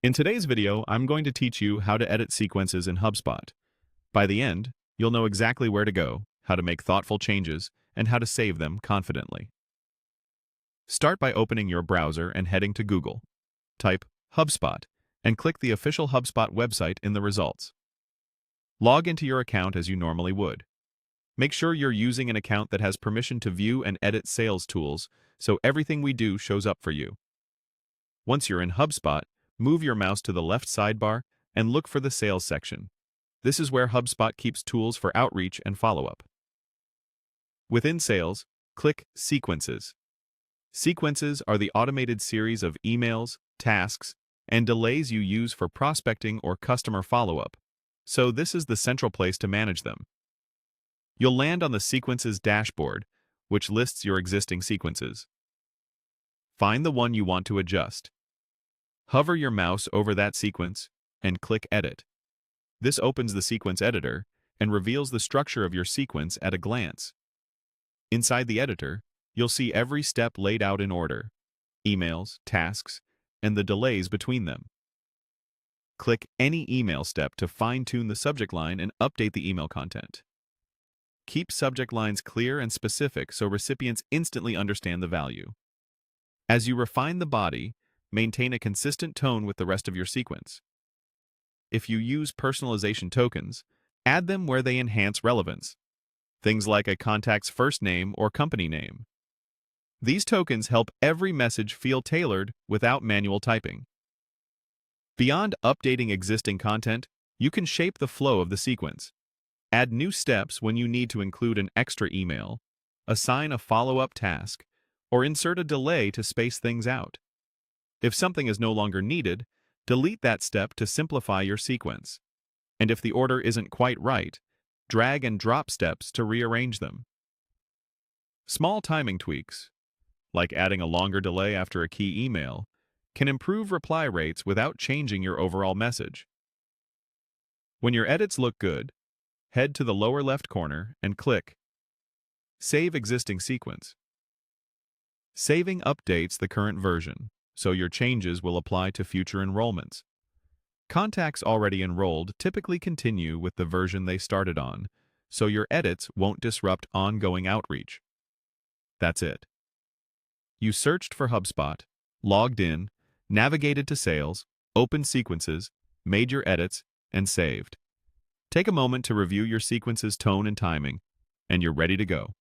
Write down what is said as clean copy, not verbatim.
In today's video, I'm going to teach you how to edit sequences in HubSpot. By the end, you'll know exactly where to go, how to make thoughtful changes, and how to save them confidently. Start by opening your browser and heading to Google. Type HubSpot and click the official HubSpot website in the results. Log into your account as you normally would. Make sure you're using an account that has permission to view and edit sales tools, so everything we do shows up for you. Once you're in HubSpot, move your mouse to the left sidebar and look for the Sales section. This is where HubSpot keeps tools for outreach and follow-up. Within Sales, click Sequences. Sequences are the automated series of emails, tasks, and delays you use for prospecting or customer follow-up, so this is the central place to manage them. You'll land on the Sequences dashboard, which lists your existing sequences. Find the one you want to adjust. Hover your mouse over that sequence and click Edit. This opens the sequence editor and reveals the structure of your sequence at a glance. Inside the editor, you'll see every step laid out in order: emails, tasks, and the delays between them. Click any email step to fine-tune the subject line and update the email content. Keep subject lines clear and specific so recipients instantly understand the value. As you refine the body, maintain a consistent tone with the rest of your sequence. If you use personalization tokens, add them where they enhance relevance. Things like a contact's first name or company name. These tokens help every message feel tailored without manual typing. Beyond updating existing content, you can shape the flow of the sequence. Add new steps when you need to include an extra email, assign a follow-up task, or insert a delay to space things out. If something is no longer needed, delete that step to simplify your sequence. And if the order isn't quite right, drag and drop steps to rearrange them. Small timing tweaks, like adding a longer delay after a key email, can improve reply rates without changing your overall message. When your edits look good, head to the lower left corner and click Save Existing Sequence. Saving updates the current version, so your changes will apply to future enrollments. Contacts already enrolled typically continue with the version they started on, so your edits won't disrupt ongoing outreach. That's it. You searched for HubSpot, logged in, navigated to Sales, opened sequences, made your edits, and saved. Take a moment to review your sequence's tone and timing, and you're ready to go.